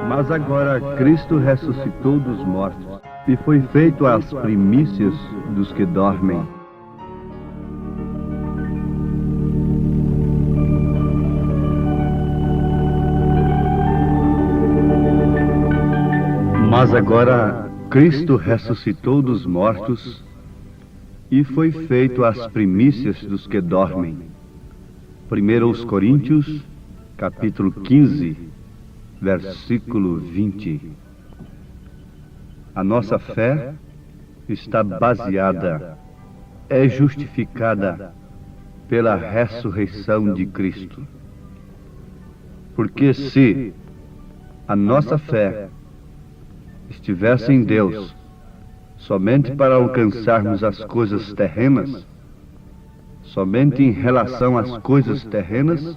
Mas agora Cristo ressuscitou dos mortos e foi feito as primícias dos que dormem. Mas agora Cristo ressuscitou dos mortos e foi feito as primícias dos que dormem. 1 Coríntios, capítulo 15, versículo 20. A nossa fé está baseada, é justificada pela ressurreição de Cristo. Porque se a nossa fé estivesse em Deus somente para alcançarmos as coisas terrenas, somente em relação às coisas terrenas,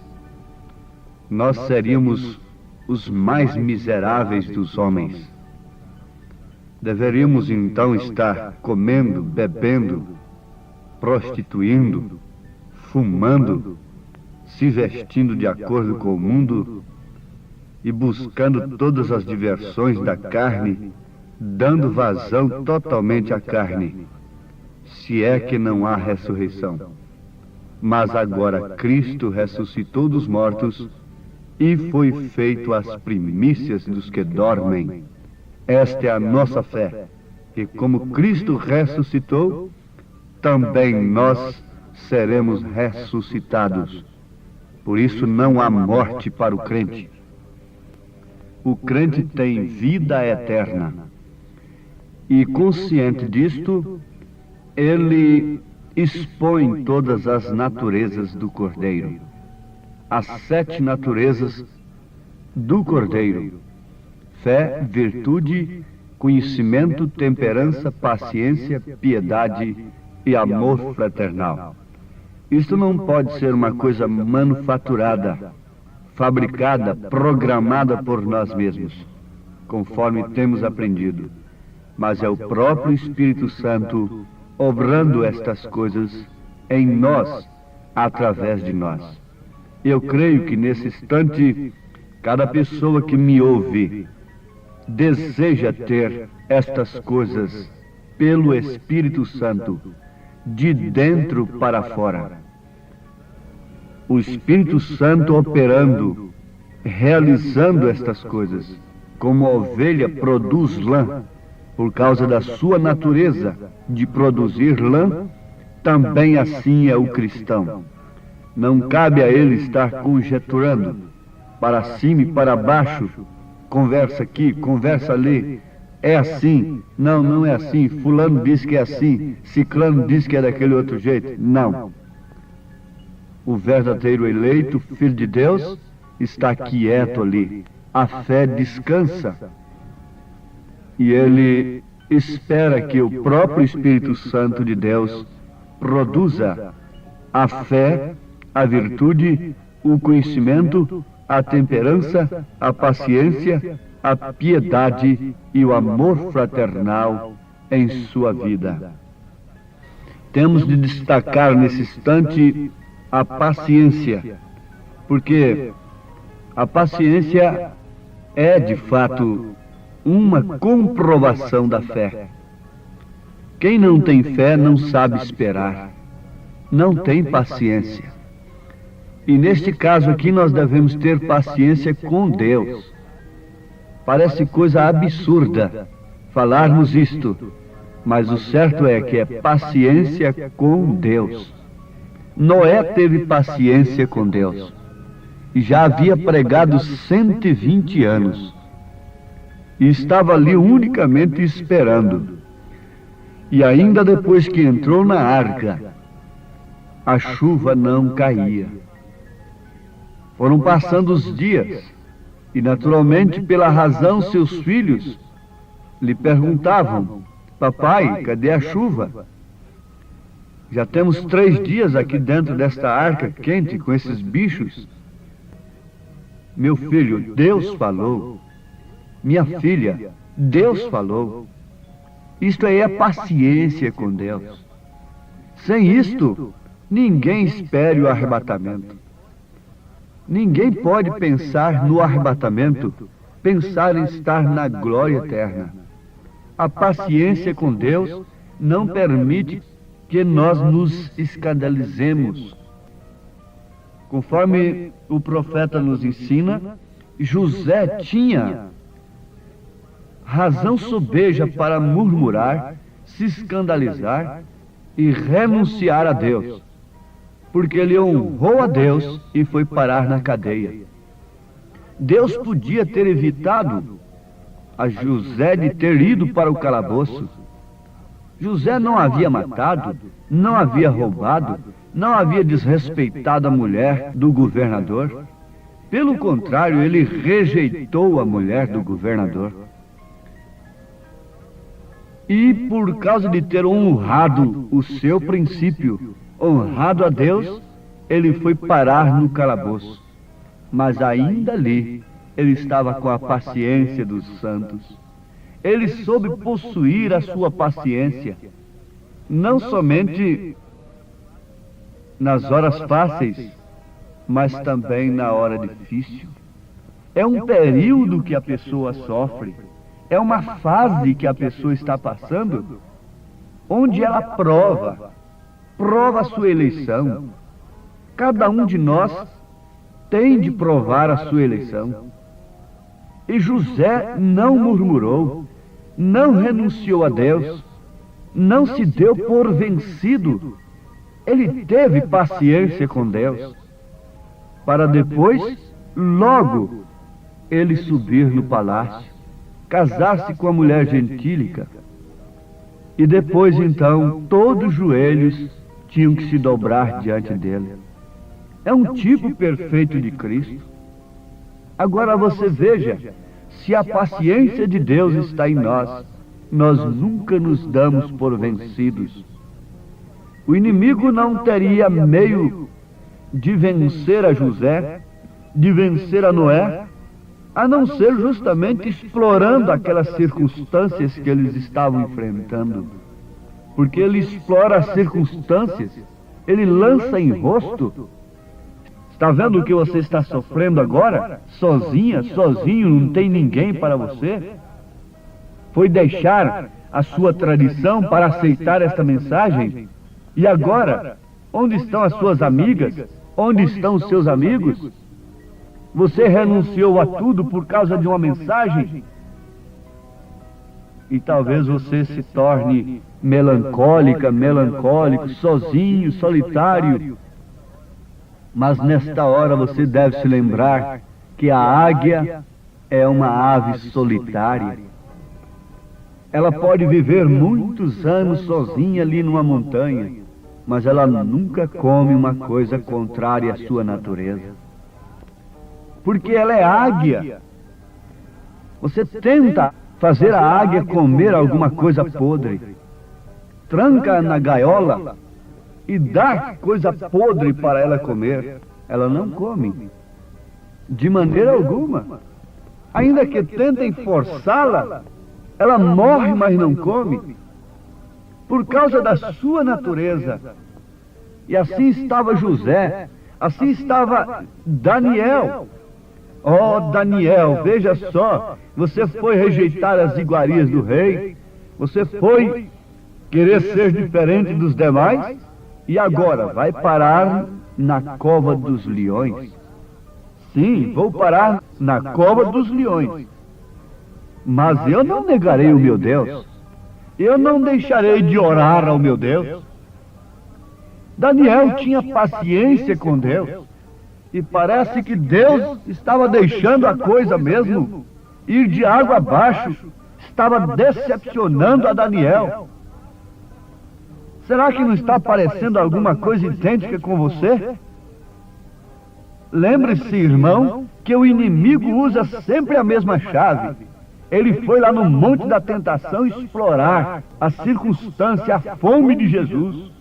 nós seríamos os mais miseráveis dos homens. Deveríamos então estar comendo, bebendo, prostituindo, fumando, se vestindo de acordo com o mundo e buscando todas as diversões da carne, dando vazão totalmente à carne, se é que não há ressurreição. Mas agora Cristo ressuscitou dos mortos e foi feito as primícias dos que dormem. Esta é a nossa fé, e como Cristo ressuscitou, também nós seremos ressuscitados. Por isso não há morte para o crente. O crente tem vida eterna. E consciente disto, ele expõe todas as naturezas do Cordeiro. As 7 naturezas do Cordeiro: fé, virtude, conhecimento, temperança, paciência, piedade e amor fraternal. Isto não pode ser uma coisa manufaturada, fabricada, programada por nós mesmos, conforme temos aprendido, mas é o próprio Espírito Santo obrando estas coisas em nós, através de nós. Eu creio que nesse instante, cada pessoa que me ouve deseja ter estas coisas pelo Espírito Santo, de dentro para fora. O Espírito Santo operando, realizando estas coisas, como a ovelha produz lã, por causa da sua natureza de produzir lã, também assim é o cristão. Não cabe a ele estar conjeturando, para cima e para baixo, conversa aqui, conversa ali, é assim, não, não é assim, fulano diz que é assim, ciclano diz que é daquele outro jeito. Não. O verdadeiro eleito, filho de Deus, está quieto ali. A fé descansa. E ele espera que o próprio Espírito Santo de Deus produza a fé, a virtude, o conhecimento, a temperança, a paciência, a piedade e o amor fraternal em sua vida. Temos de destacar nesse instante a paciência, porque a paciência é, de fato, uma comprovação da fé. Quem não tem fé não sabe esperar, não tem paciência. E neste caso aqui nós devemos ter paciência com Deus. Parece coisa absurda falarmos isto, mas o certo é que é paciência com Deus. Noé teve paciência com Deus e já havia pregado 120 anos e estava ali unicamente esperando. E ainda depois que entrou na arca, a chuva não caía. Foram passando os dias e, naturalmente, pela razão, seus filhos lhe perguntavam: papai, cadê a chuva? Já temos 3 dias aqui dentro desta arca quente com esses bichos. Meu filho, Deus falou minha filha, Deus falou. Isto aí é paciência com Deus. Sem isto, ninguém espere o arrebatamento. Ninguém pode pensar no arrebatamento, pensar em estar na glória eterna. A paciência com Deus não permite que nós nos escandalizemos. Conforme o profeta nos ensina, José tinha razão sobeja para murmurar, se escandalizar e renunciar a Deus, porque ele honrou a Deus e foi parar na cadeia. Deus podia ter evitado a José de ter ido para o calabouço. José não havia matado, não havia roubado, não havia desrespeitado a mulher do governador. Pelo contrário, ele rejeitou a mulher do governador. E por causa de ter honrado o seu princípio, honrado a Deus, ele foi parar no calabouço. Mas ainda ali, ele estava com a paciência dos santos. Ele soube possuir a sua paciência, não somente nas horas fáceis, mas também na hora difícil. É um período que a pessoa sofre, é uma fase que a pessoa está passando, onde ela prova a sua eleição. Cada um de nós tem de provar a sua eleição. E José não murmurou, não renunciou a Deus, não se deu por vencido. Ele teve paciência com Deus, para depois, logo, ele subir no palácio, casar-se com a mulher gentílica, e depois, então, todos os joelhos tinham que se dobrar diante dele. É um tipo perfeito de Cristo. Agora você veja, se a paciência de Deus está em nós, nós nunca nos damos por vencidos. O inimigo não teria meio de vencer a José, de vencer a Noé, a não ser justamente explorando aquelas circunstâncias que eles estavam enfrentando. Porque ele explora as circunstâncias, ele lança em rosto. Está vendo o que você está sofrendo agora? Sozinha, sozinho, não tem ninguém para você? Foi deixar a sua tradição para aceitar esta mensagem? E agora, onde estão as suas amigas? Onde estão os seus amigos? Você renunciou a tudo por causa de uma mensagem? E talvez você se torne melancólica, melancólico, sozinho, solitário. Mas nesta hora você deve se lembrar que a águia é uma ave solitária. Ela pode viver muitos anos sozinha ali numa montanha, mas ela nunca come uma coisa contrária à sua natureza. Porque ela é águia. Você tenta fazer a águia comer alguma coisa podre, tranca-a na gaiola e dá coisa podre para ela comer, ela não come, de maneira alguma. Ainda que tentem forçá-la, ela morre, mas não come, por causa da sua natureza. E assim estava José, assim estava Daniel. Oh, Daniel, veja só, você foi rejeitar as iguarias do rei, você foi querer ser diferente dos demais, e agora vai parar na cova dos leões. Sim, vou parar na cova dos leões. Mas eu não negarei o meu Deus. Eu não deixarei de orar ao meu Deus. Daniel tinha paciência com Deus. E parece que Deus estava deixando a coisa mesmo ir de água abaixo. Estava decepcionando a Daniel. Será que não está aparecendo alguma coisa idêntica com você? Lembre-se, irmão, que o inimigo usa sempre a mesma chave. Ele foi lá no Monte da Tentação explorar a circunstância, a fome de Jesus,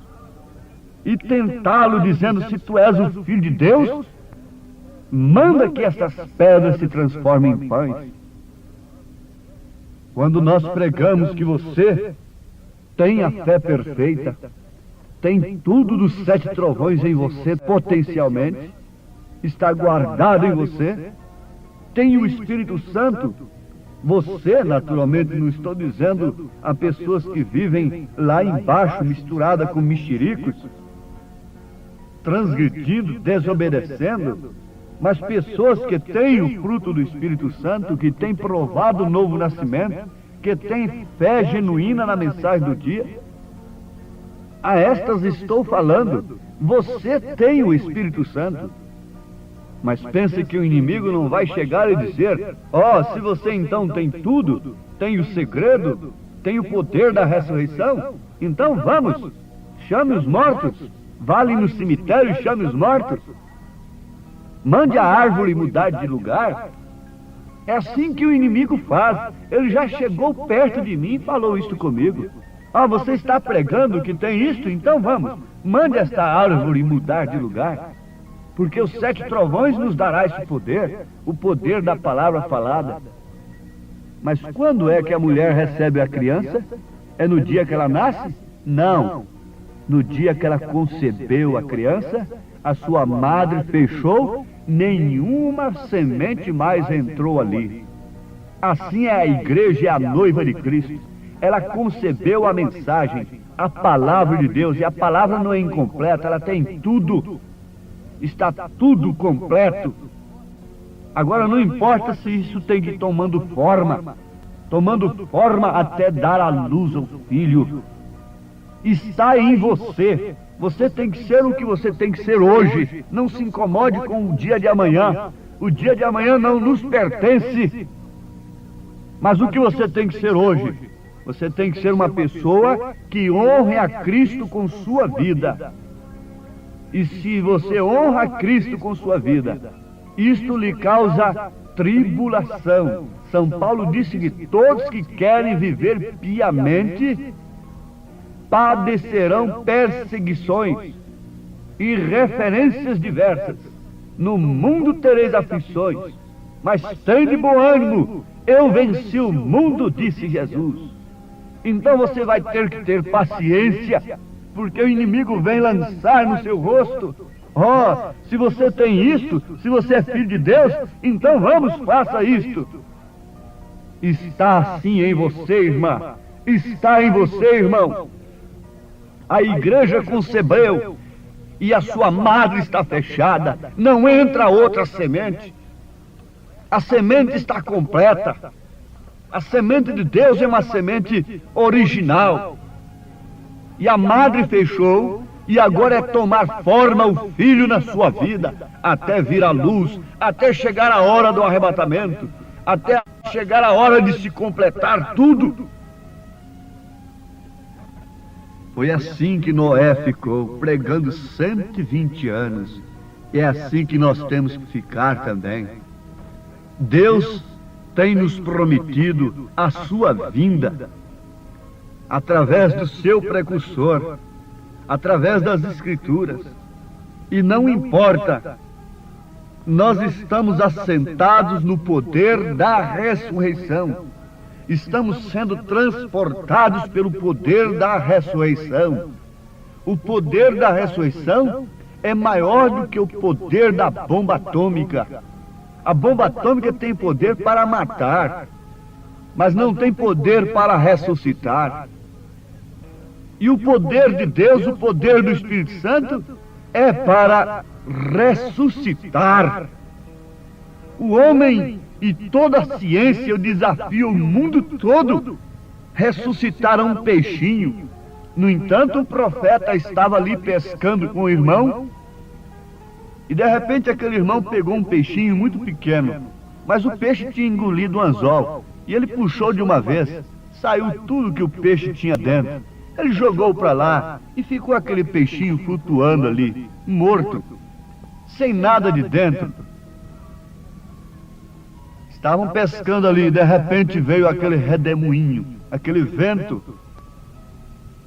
e tentá-lo dizendo, se tu és o Filho de Deus, manda que essas pedras se transformem em pães. Quando nós pregamos que você tem a fé perfeita, tem tudo dos 7 trovões em você potencialmente, está guardado em você, tem o Espírito Santo. Você, naturalmente, não estou dizendo a pessoas que vivem lá embaixo, misturada com mexericos, transgredindo, desobedecendo, mas pessoas que têm o fruto do Espírito Santo, que têm provado o novo nascimento, que têm fé genuína na mensagem do dia. A estas estou falando. Você tem o Espírito Santo. Mas pense que o inimigo não vai chegar e dizer: se você então tem tudo, tem o segredo, tem o poder da ressurreição, então vamos, chame os mortos, vá ali no cemitério e chame os mortos, mande a árvore mudar de lugar. É assim que o inimigo faz. Ele já chegou perto de mim e falou isto comigo. Você está pregando que tem isto? Então vamos, mande esta árvore mudar de lugar. Porque os 7 trovões nos dará esse poder, o poder da palavra falada. Mas quando é que a mulher recebe a criança? É no dia que ela nasce? Não. No dia que ela concebeu a criança, a sua madre fechou, nenhuma semente mais entrou ali. Assim é a igreja e a noiva de Cristo. Ela concebeu a mensagem, a palavra de Deus, e a palavra não é incompleta, ela tem tudo. Está tudo completo. Agora não importa se isso tem que ir tomando forma até dar à luz ao filho. Está em você. Você tem que ser o que você tem que ser hoje. Não se incomode com o dia de amanhã. O dia de amanhã não nos pertence. Mas o que você tem que ser hoje? Você tem que ser uma pessoa que honre a Cristo com sua vida. E se você honra a Cristo com sua vida, isto lhe causa tribulação. São Paulo disse que todos que querem viver piamente padecerão perseguições e referências diversas. No mundo tereis aflições, mas tende bom ânimo, eu venci o mundo, disse Jesus. Então você vai ter que ter paciência, porque o inimigo vem lançar no seu rosto: se você tem isto, se você é filho de Deus, então vamos, faça isto. Está assim em você, irmã. Está em você, irmão. A igreja concebeu e a sua madre está fechada. Não entra outra semente. A semente está completa. A semente de Deus é uma semente original. E a madre fechou, e agora é tomar forma o filho na sua vida, até vir à luz, até chegar a hora do arrebatamento, até chegar a hora de se completar tudo. Foi assim que Noé ficou, pregando 120 anos. E é assim que nós temos que ficar também. Deus tem nos prometido a sua vinda, através do seu precursor, através das Escrituras. E não importa, nós estamos assentados no poder da ressurreição. Estamos sendo transportados pelo poder da ressurreição. O poder da ressurreição é maior do que o poder da bomba atômica. A bomba atômica tem poder para matar, mas não tem poder para ressuscitar. E o poder de Deus, o poder do Espírito Santo, é para ressuscitar. O homem e toda a ciência, eu desafio o mundo todo, ressuscitar um peixinho. No entanto, o profeta estava ali pescando com o irmão, e de repente aquele irmão pegou um peixinho muito pequeno, mas o peixe tinha engolido um anzol, e ele puxou de uma vez, saiu tudo que o peixe tinha dentro. Ele jogou para lá e ficou aquele peixinho flutuando ali, morto, sem nada de dentro. Estavam pescando ali, e de repente veio aquele redemoinho, aquele vento.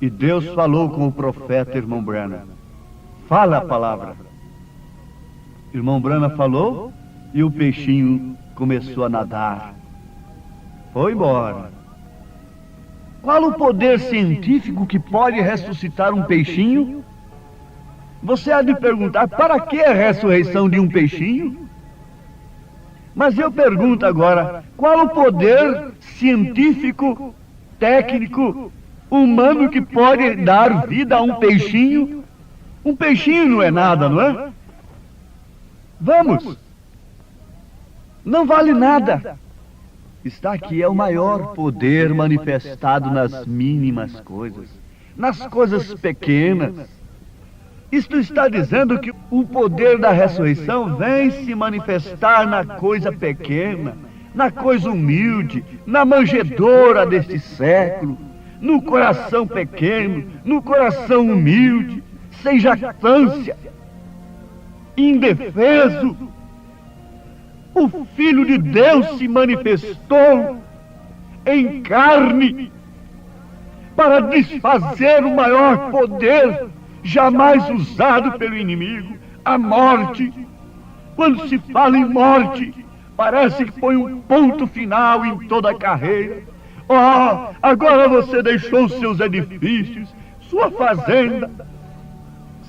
E Deus falou com o profeta, irmão Branham. Fala a palavra. Irmão Branham falou e o peixinho começou a nadar. Foi embora. Qual o poder científico que pode ressuscitar um peixinho? Você há de perguntar, para que a ressurreição de um peixinho? Mas eu pergunto agora, qual o poder científico, técnico, humano que pode dar vida a um peixinho? Um peixinho não é nada, não é? Vamos! Não vale nada. Está aqui, é o maior poder manifestado nas mínimas coisas, nas coisas pequenas. Isto está dizendo que o poder da ressurreição vem se manifestar na coisa pequena, na coisa humilde, na manjedoura deste século, no coração pequeno, no coração humilde, sem jactância, indefeso. O Filho de Deus se manifestou em carne para desfazer o maior poder jamais usado pelo inimigo, a morte. Quando se fala em morte, parece que põe um ponto final em toda a carreira. Oh, agora você deixou seus edifícios, sua fazenda,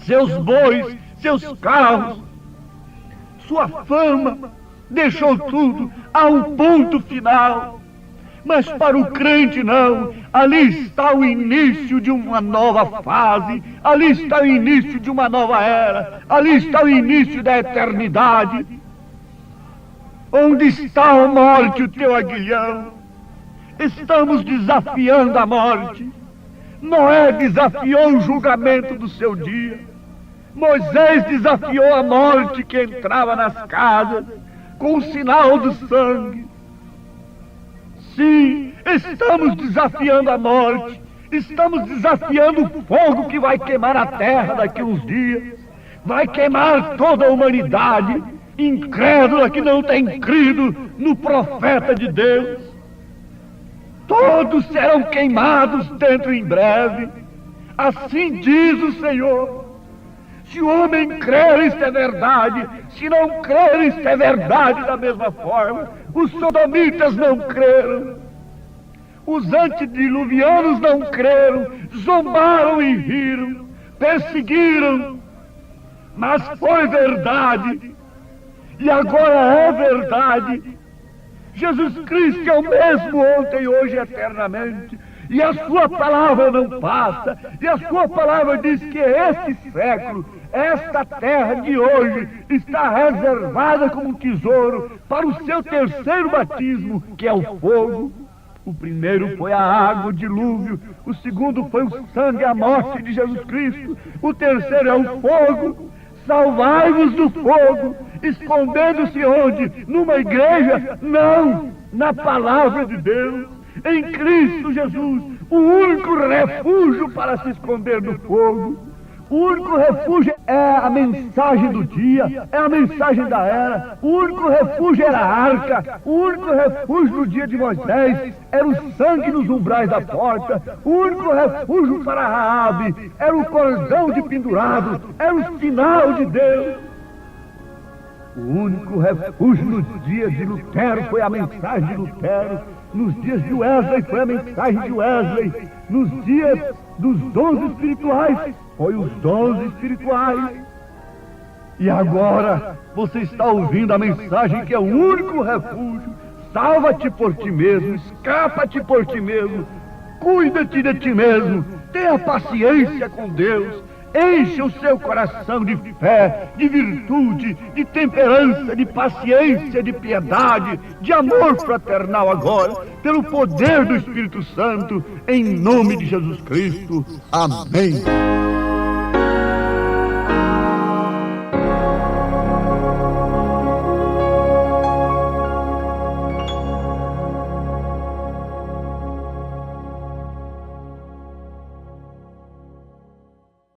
seus bois, seus carros, sua fama, deixou tudo a um ponto final. Mas para o crente não, ali está o início de uma nova fase, ali está o início de uma nova era, ali está o início da eternidade. Onde está a morte, o teu aguilhão? Estamos desafiando a morte. Noé desafiou o julgamento do seu dia. Moisés desafiou a morte que entrava nas casas com o sinal do sangue. Sim, estamos desafiando a morte. Estamos desafiando o fogo que vai queimar a terra daqui a uns dias. Vai queimar toda a humanidade incrédula que não tem crido no profeta de Deus. Todos serão queimados dentro em breve. Assim diz o Senhor. Se o homem crer, isto é verdade. Se não crer, isto é verdade da mesma forma. Os sodomitas não creram. Os antediluvianos não creram. Zombaram e riram. Perseguiram. Mas foi verdade. E agora é verdade. Jesus Cristo é o mesmo ontem, hoje e eternamente. E a sua palavra não passa. E a sua palavra diz que este século, esta terra de hoje, está reservada como um tesouro para o seu terceiro batismo, que é o fogo. O primeiro foi a água, o dilúvio. O segundo foi o sangue, a morte de Jesus Cristo. O terceiro é o fogo. Salvai-vos do fogo. Escondendo-se onde? Numa igreja? Não! Na palavra de Deus. Em Cristo Jesus, o único refúgio para se esconder do fogo. O único refúgio é a mensagem do dia, é a mensagem da era. O único refúgio era a arca. O único refúgio no dia de Moisés era o sangue nos umbrais da porta. O único refúgio para Raabe era o cordão de pendurado, era o sinal de Deus. O único refúgio nos dias de Lutero foi a mensagem de Lutero. Nos dias de Wesley foi a mensagem de Wesley. Nos dias dos dons espirituais foi os dons espirituais. E agora você está ouvindo a mensagem que é o único refúgio. Salva-te por ti mesmo, escapa-te por ti mesmo, cuida-te de ti mesmo, tenha paciência com Deus. Enche o seu coração de fé, de virtude, de temperança, de paciência, de piedade, de amor fraternal agora, pelo poder do Espírito Santo, em nome de Jesus Cristo. Amém.